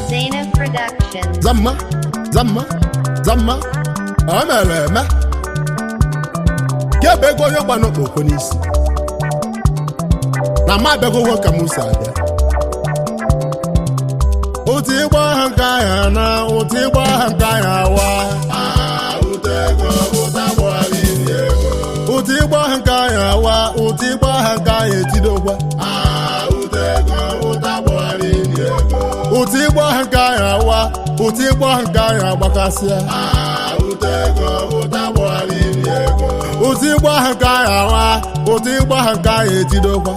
Zena Productions. Zamma. Ameleme. Kebe go yo gbanu koko n'isi. Na ma bego wo ka Musa abia. Oti gba hanka ya na, oti gba hanka ya wa. Utego utabo ali ego. Oti gba hanka ya wa, oti gba hanka ya tidogwa. Utego utabo ali ego. Oti gba hanka ya wa, oti gba hanka ya gbakasia. Utego utabo ali ego. Oti gba hanka ya wa, oti gba hanka ya tidogwa.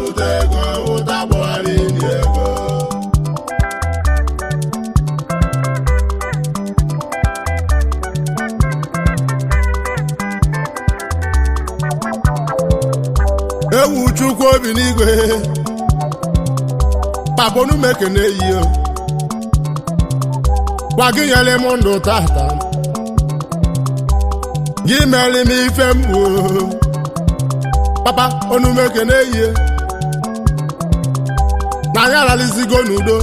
Utego utabo ali ego. Ewu Chukwu obi n'igwe paponu mekene iyo gwa gị nyere m ndụ tata gị mere m ife mgbu papa onu mekene iyo na ya lalizigo n'udo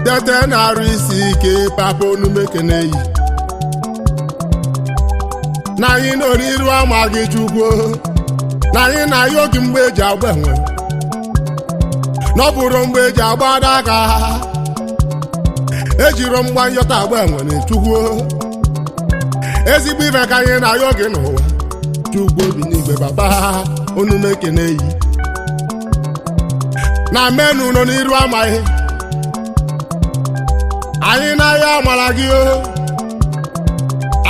tete na-arụ isi ike papa onu mekene iyi na anyị nọ n'iru ama gị Chukwu na anyị na-ayọ gị mgbe eji agba enwe n'ọbụrụ mgbe eji agba aka ejiro mgba nyọta agba enwe n'Chukwu ezigbo ife ka anyị na-ayọ gị n'ụwa Chukwu obi n'igwe baba onu mekene yi na menu nọ n'iru amaghị anyị na-ayọ amara gị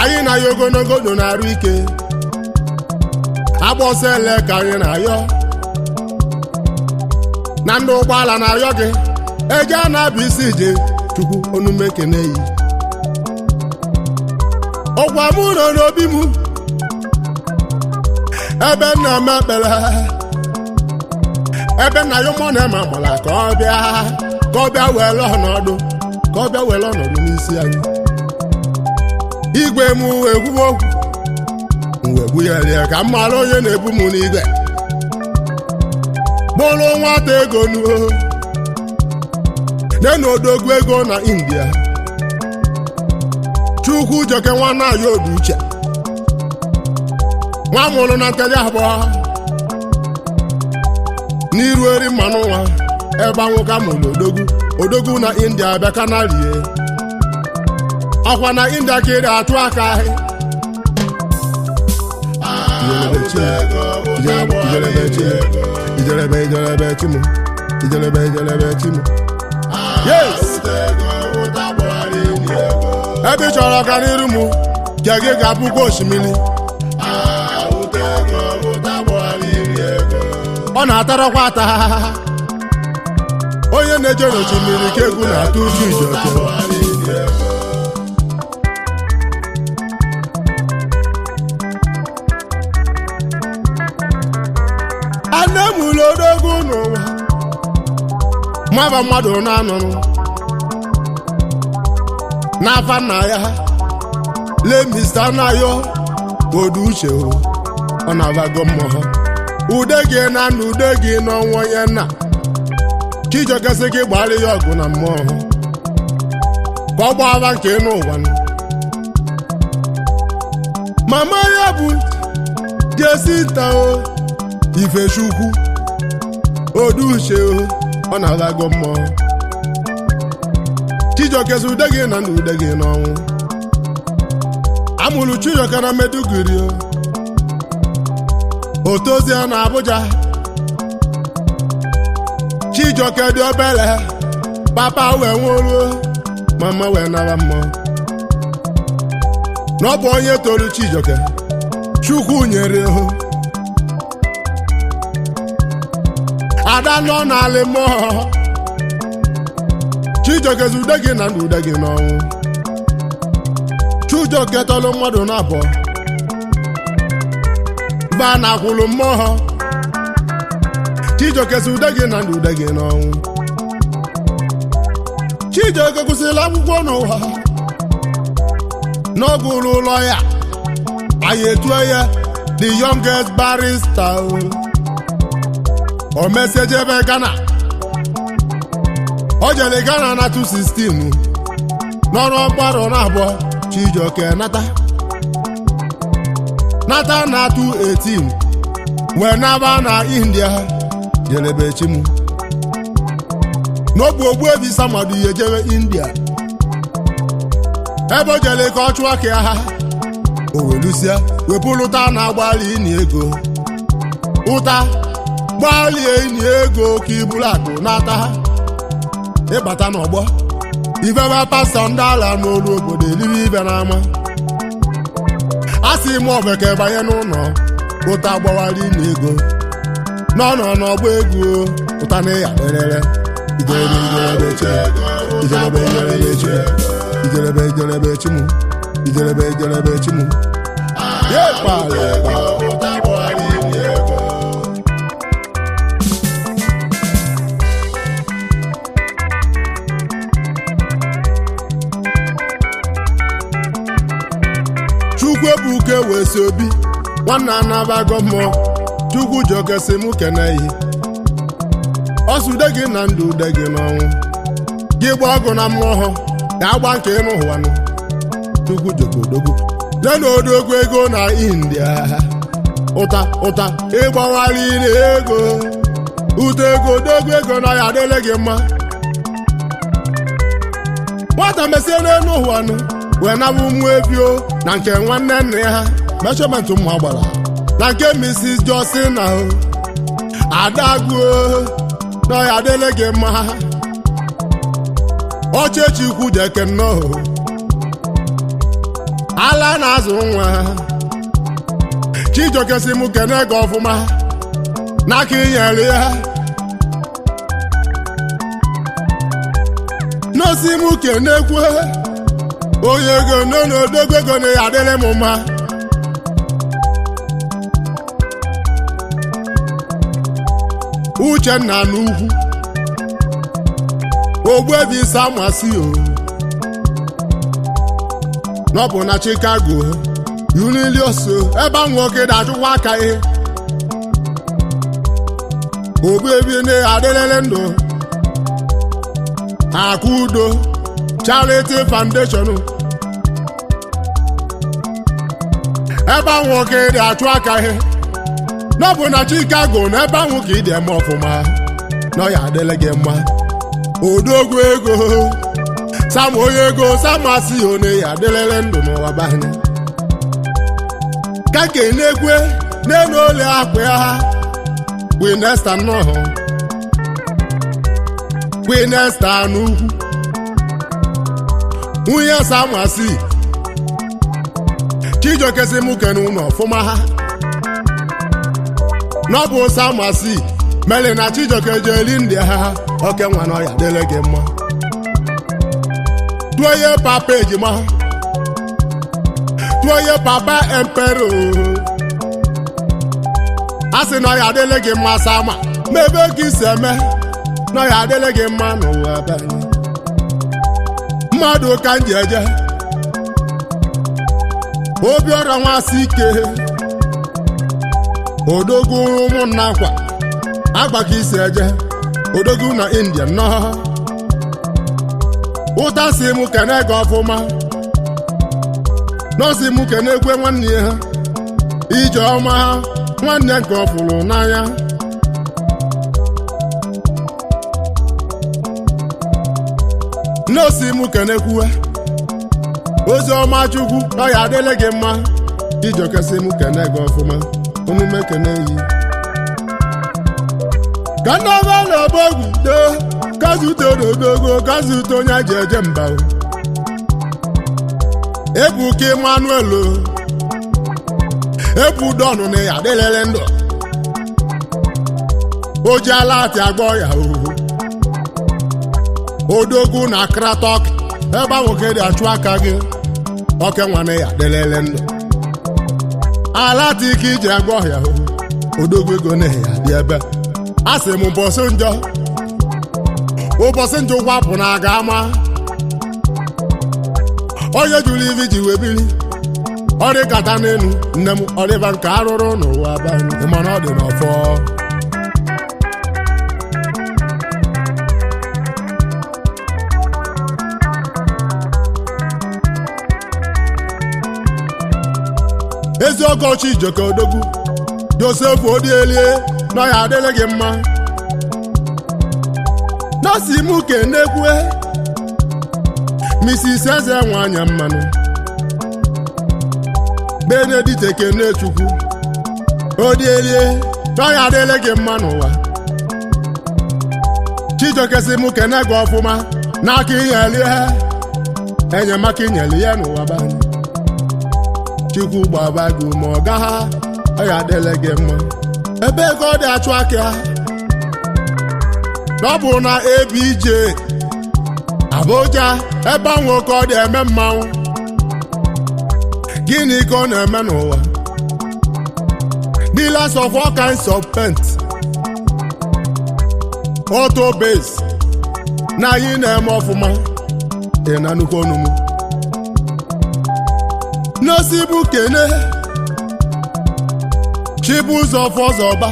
anyị na-ayọ ogologo ndụ na-arụ ike agbọsele ka anyị na-ayọ na ndị ụgbọala na-ayọ gị eje a na-abụ isi ije Chukwu onu mekene yi ọgwa mụ nọ n'obi m ebe nna m ekpere ebe nna ya ụmụ na-eme agbala ka ọ bịa were ọnọdụ n'isi anyị igwe m ekwuwe okwu mgbe ya ka m mara onye na-ebu m n'igwe bụrụ nwata ego nenu odogwu ego na India Chukwu joke nwanne anyị obi uche nwa mụrụ na nkeji abụọ n'iru eri mmanụ nwa ebe anwụka mụrụ odogwu na India bịa ka na rie ọkwa na India ka ị atụ aka ahị Ijelebe chimu. Yes! Ebe chọrọ ka n'iru mụ ka gị ga-abụkwa osimiri ọ na-atarakwa ata onye na-eje n'osimiri ka egwu na-atụ uju ijoke anemụlụ odogwu n'ụwa maba mmadụ na-anụrụ n'afa nna ya le Mr. Nayo odu uche ọ na-abago mmụọ ude gị na ndụ ude gị n'ọnwụ onye nna Chijokesi gị gbara ya ọgụ na mmụọ ka ọ gbaba nke n'ụwa mama ya bụ Jesinta Ifechukwu odu uche ọ na-abago mmụọ Chijokesi ude gị na ndụ ude gị n'ọnwụ amụrụ Chijoke na Meduguri otozia na Abuja Chijoke dị obere papa wee nwụrụ mama wee nara mmụọ n'ọbụ onye toro Chijoke Chukwu nyere ada nọ n'alị mmụọ Chijokesi ude gị na ndụ ude gị n'ọnwụ Chijoke tọrọ mmadụ n'abụọ ba na kwụrụ mmụọ Chijokesi ude gị na ndụ ude gị n'ọnwụ Chijoke gụsịrị akwụkwọ n'ụwa n'ọgụrụ ụlọ ya anyị etue ya the youngest barrister o mesejebe Ghana o jere Ghana na 2016 n'ọrụ ọkpọrọ na abụọ Chijioke nata na 2018 wee naba na India jelebe chimu n'ogbu Ogbuebi Samadu ihe jewe India ebe o jere ka ọ chụọ ka ha o welusia wepụlụta na-agbalị ini ego ụta gbalie ini ego ka iburu akụ n'ata ha ịbata n'ọgbọ ifebe pastọ ndị ala n'olu obodo eliri ibe n'ama a sị m ọbeke banye n'ụlọ ụta gbawara ini ego n'ọnọ n'ọgbọ ego ụta na ya derere ijerebe chimu Chukwu ebuke wee si obi nwanne anabago mmụọ Chukwu jokesi mụ keneyi ọsụde gị na ndụ ude gị n'ọnwụ gị gba ọgụ na mmụọ ya agba nke ịnụ ụwanụ Chukwu jokodogwu lena odogwu ego na India ụta ịgbawara ire ego ụta ego odogwu ego na ya adịle gị mma nwata mesie n'elu ụwanụ wee nabụ ụmụ ebio na nke nwanne nna ha meshọmentị ụmụ agbara na nke Mrs. Justina Adagwu na ya adịle gị mma Ọchịchukwu jeke nnọọ ala na-azụ nwa Chijioke si mụ kene gị ọfụma n'aka inyere ya n'osi mụ kenekwe onye ego n'odogwu ego na ya adịrị m mma Uchenna n'ugwu Ogbuebi Samadu n'ọbụ na Chicago Unilioso ebe nwoke da-ajụkwa aka ihe Ogbuebi na-adịrịrị ndụ Akudo Charity Foundation ebe nwoke da-achụ aka ihe n'ọbụ na Chicago na ebe nwoke ịdị eme ọfụma na ya adịrị gị mma odogwu ego Sam onye ego Samadu one ya adịrịrị ndụ n'ụwa banye ka kenekwe n'elu ole akwa ha Queen Esther nnọọ Queen Esther n'ugwu nwunye Samadu Chijioke si mụ kene ụlọ ọfụma ha n'ọbụ Samadu mere na Chijioke jeli ndị ha oke nwa na ọya dịrị gị mma tụonye papa ejima tụonye papa empero a sị na ọya adịrị gị mma Sama ma ebe ka isi eme na ọya adịrị gị mma n'ụwa banye mmadụ ka m ji eje Obiọra Nwasị ike odogwu ụmụnna akwa agba ka isi eje odogwu na India nnọọ ụta si mụ kene gị ọfụma nọọsị mụ kene ekwe nwanne ha ije ọma nwanne nke ọfụrụ n'anya nọọsị mụ kene kwuwe ozi ọma Chukwu na ya adịle gị mma Chijioke si mụ kene gị ọfụma omume kene yi ka ndị ọba na-Abogu doo kazute odogo kazute onye ji eje mba Ebuka Emmanuel ebu dọnụ na ya adịlele ndụ o ji ala ati agwọ ya odogwu na kratok ebe nwoke dị achụ aka gị oke nwa na ya adịlele ndụ ala ati ike iji agwọ ya odogwu ego na ya dị ebe a sị m ụbọchị njọ kwapụ na aga ama onye jụrụ ivi ji wee bili ọ dị kata n'elu nne m ọ dịba nke arụrụ n'ụwa banyị mana ọ dị n'ọfọ ezi ọkọchị Ijoke Odogwu Joseph Odielie nọ ya adịrị gị mma nọsi m kenekwe Mrs. Eze nwanyị mmanụ Benedict Kenechukwu Odielie nọ ya adịrị gị mma n'ụwa Chijioke si m kene gị ọfụma n'aka inyeli ha enyemaka inyeli ya n'ụwa banyị Chukwu gbaba gị ma ọ gaha ọ ya adịrị gị mma ebe ego ọ dị achụ aka ọ bụ na ABJ Abuja ebe nwoke ọ dị eme mmanwụ gịnị ka ọ na-eme n'ụwa dealers of all kinds of paint auto base na anyị na-eme ọfụma dị na nnukwu onumu n'osibu kene Chibụzọ Fọzọba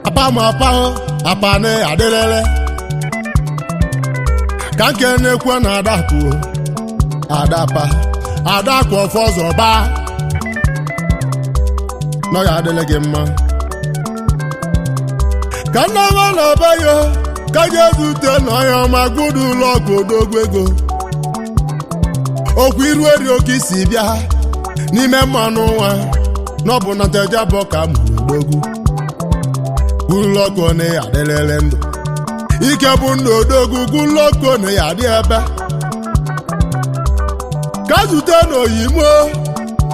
apamapa apane adịrịrị ka nke na-ekwe na adatuo adapa adakwa Fọzọba nọ ya adịrị gị mma ka nnama na ọbayo ka ga-ezute n'ọya ọma gudu ụlọ ọgụ Odogwu ego okwu iru eri oke isi bịa n'ime mmanụ nwa n'ọbụ na Nteje bụ ka mụrụ Odogwu guloko na ya adịrịrị ndụ ike bụ ndụ Odogwu guloko na ya adị ebe ka zute n'Oyimo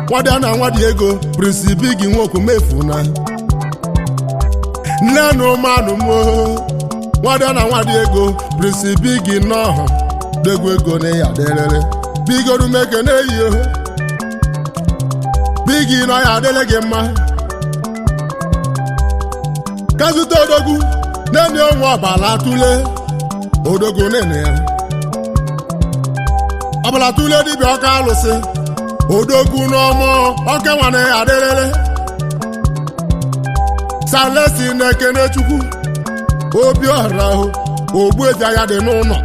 nwadị na nwadị ego Prince Big nwoke mefu na nne na ụmanụ m nwadị na nwadị ego Prince Big nọọ Odogwu ego na ya adịrịrị bigoru meke na-eyi Big nọ ya adịrị gị mma ka zute Odogwu nene onwe ọbala tule Odogwu nene ya ọbala tule dibịa ọka alụsị Odogwu n'ọmụ ọke nwane ya adịrịrị Salesi na-ekene Chukwu Obiọra Ogbuefi ya dị n'ụlọ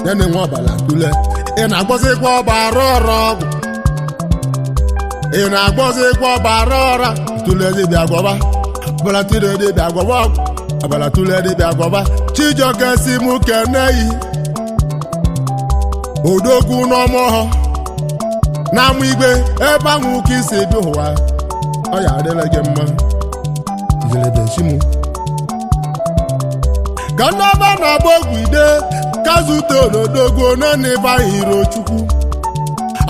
nene nwe ọbala tule ị na-agbọzikwa ọbara ọra ọgwụ ị na-agbọzikwa ọbara ọra tule dibịa gwọba abala tule dibịa gwọba ọgwụ abala tule dibịa gwọba Chijioke si mụ keneyi Odogwu n'ọmụọhọ na-amụ igwe ebe ahụ ka isi dị ụwa ọ ya adịrị gị mma ijerebechimu ka nnaba na Abogu ide ka zute Odogwu nene Bahiro Chukwu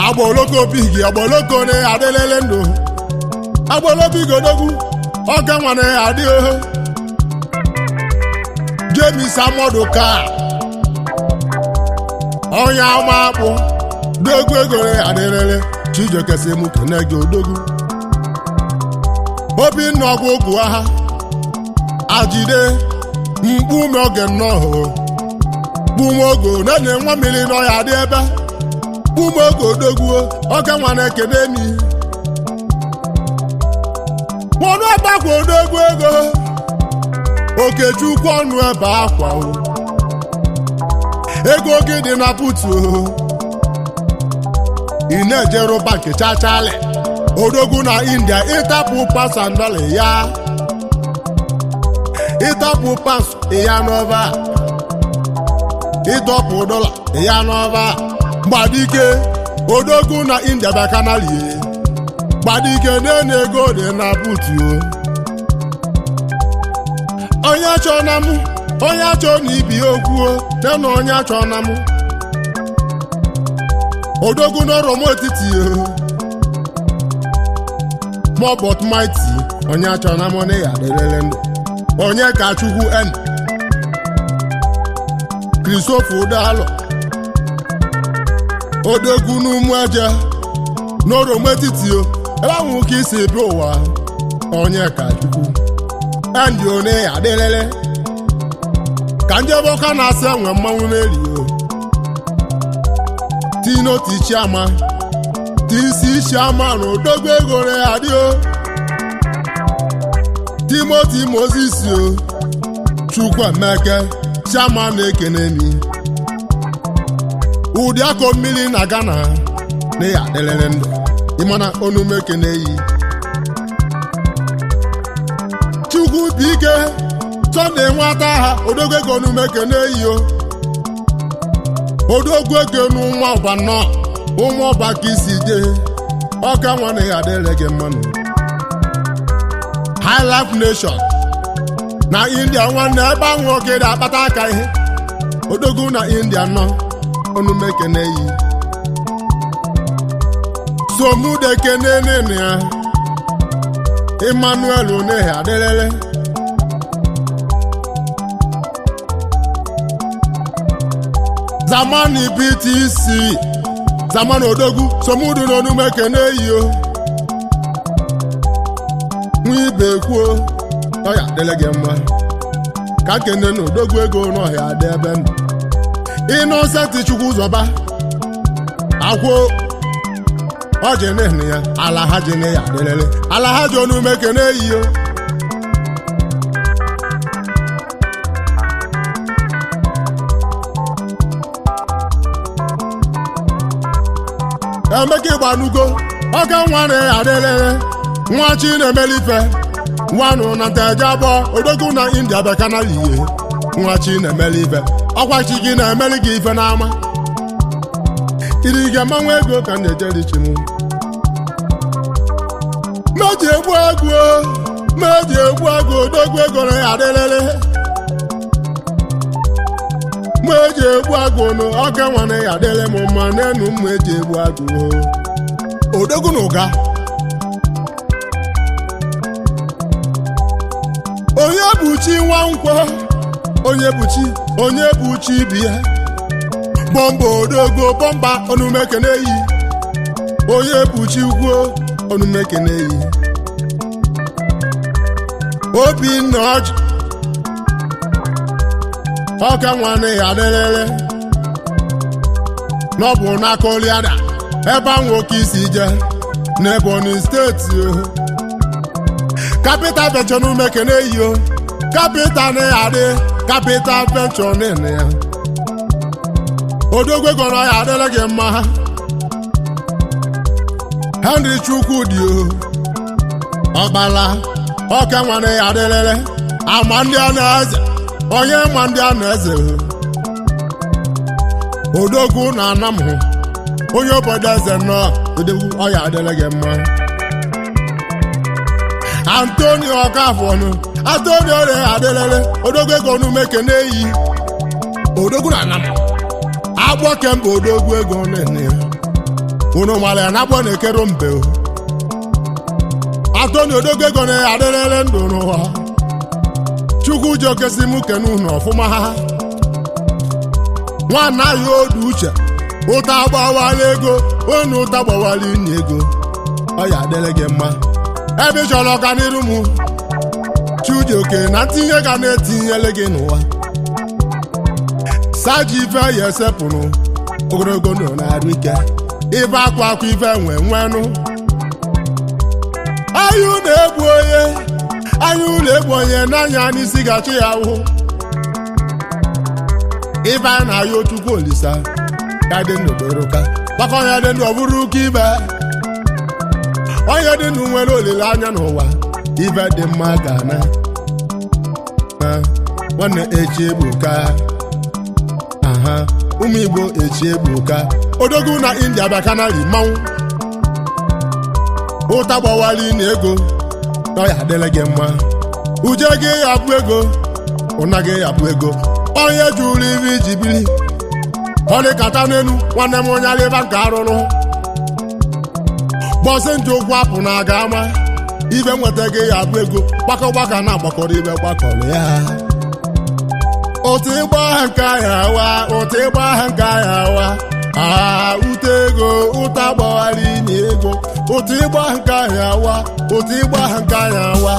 agboloko Big agboloko na ya adịrịrị ndụ agboloko Big Odogwu ọka nwane ya adị oho James Amoduka onye ama akpụ Odogwu ego na ya adịrịrị Chijioke si mụ kene gị Odogwu Obinna ọgwụgwụ aha ajide mkpume oge nnọọ kpumogo nene nwa mmiri nọ ya adị ebe kpumogo Odogwu ọka nwane ekene mi ọnụ agbakwa Odogwu ego Okechukwu ọnụ ebe akwa ego gị dị na putu ị na-ejeru banki chachale Odogwu na India ịtapụ pasandọlị ya ịtapụ pas ya n'ọba ịtọpụ dọla ya n'ọba Gbadike Odogwu na India bakanalie Gbadike na-ene ego dị na putu onye achọ na mụ onye achọ na ibi okwu na onye achọ na mụ Odogwu n'Oromo etiti Mobot Mighty onye achọ na mụ na ya adịrịrị ndụ onye ka Chukwu en Christopher Udalo Odogwu n'ụmụ eje n'Oromo etiti ebe ahụ ka isi ebe ụwa onye ka Chukwu ndị one ya adịrịrị ka njebe ọka na-asị enwe mmanwụ n'eli Tino Tichiama Tisi Chiama na Odogwu ego na ya adị Timothy Moses Chukwuemeke Chiama na-ekene mi Odiuko mmiri na Ghana na ya adịrịrị ndụ ịmana onume ekene yi obi ike Sunday nwata ha odogwu ego n'umeke na-eyi odogwu ego n'ụmụ ọba nọ ụmụ ọba ka isi je ọka nwanne ya adịrị gị mmanụ Highlife Nation na India nwanne ebe ahụ nwoke na-akpata aka ihe odogwu na India nọ onumeke na-eyi somude kenene ya Emmanuel onehe adịrịrị Zamani BTC Zamani odogwu somudu n'onumeke na-eyi nwa ibe kwuo ọya adịrị gị mma ka kene na odogwu ego n'ọhịa adị ebe ndụ Innocent Chukwu Zọba akwụ ọjị n'ihi ya ala ha ji ya adịrịrị ala ha ji onumeke na-eyi Emeka Igbanugo ọka nwa na ya adịrịrị nwa chi na-emelife nwanụ na Nteje abụọ odogwu na India bekanali ihe nwa chi na-emelife ọkwa chi gị na-emeli gị ife n'ama iri ga-amanwe ego ka na-ejeri chi m meji egbu agụ odogwu ego na ya adịrịrị meji egbu agụ nụ ọka nwane ya adịrị m mma n'enu m eji egbu agụ odogwu na ụga onye bụ chi Nwankwọ onye bụ chi ibi ya bọmba odogwu bọmba onumeke na-eyi onye bụ chi kwuo onumeke na-eyi Obinna ọjị ọka nwanne ya adịrịrị n'ọbụ n'aka Oliada ebe ahụ oke isi je n'Ebonyi steeti Capital Venture n'umeke na-eyi Capital na-adị Capital Venture na-ene ya odogwu ego na ya adịrị gị mma Henry Chukwudi ọkpala ọka nwanne ya adịrịrị ama ndị a na-eze onye ma ndị a na-eze odogwu na anamhụ onye obodo eze nọ odogwu ọya adịrị gị mma Antonio Ọkafọnụ Antonio re adịrịrị odogwu ego n'umeke na-eyi odogwu na anamhụ agbọ kemgbe odogwu ego na-ene unu mara ya na agbọ na-ekere mbe Antonio odogwu ego na-adịrịrị ndụ n'ụwa Chukwu ji okesi m kene unu ọfụma ha nwanna ya odu uche ụta gbawala ego unu ụta gbawala inye ego ọya adịrị gị mma ebe chọrọ ọganiru m Chijioke na ntinye ga na-etinyele gị n'ụwa saji ife ya esepụrụ ogologo ndụ na-arụ ike ife akwa ife nwenụ ayụ na-egbu onye n'anya n'isi gachi ya ahụ ife a na-ayọ Chukwu Olisa ya dị ndụ doroka maka onye dị ndụ ọ bụrụ ụka ibe onye dị ndụ nwere olileanya n'ụwa ife dị mma ga na nwanne echi ebuka ụmụ Igbo echi ebuka odogwu na India bakanali mmanwụ ụta gbawali na ego ọya adịrị gị mma uje gị ya bụ ego ụna gị ya bụ ego onye jụrụ ibe iji bili ọ dịkata n'elu nwanne m onye alịba nke arụrụ gbọsị nje ụkwụ apụ na aga ama ibe nweta gị ya bụ ego gbakọgbaka na-agbakọrọ ibe gbakọrọ ya otu ịgba aha nke ahịa awa otu ịgba aha nke ahịa awa ute ego ụta gbawara inye ego otu ịgba aha nke ahịa awa otu ịgba aha nke ahịa awa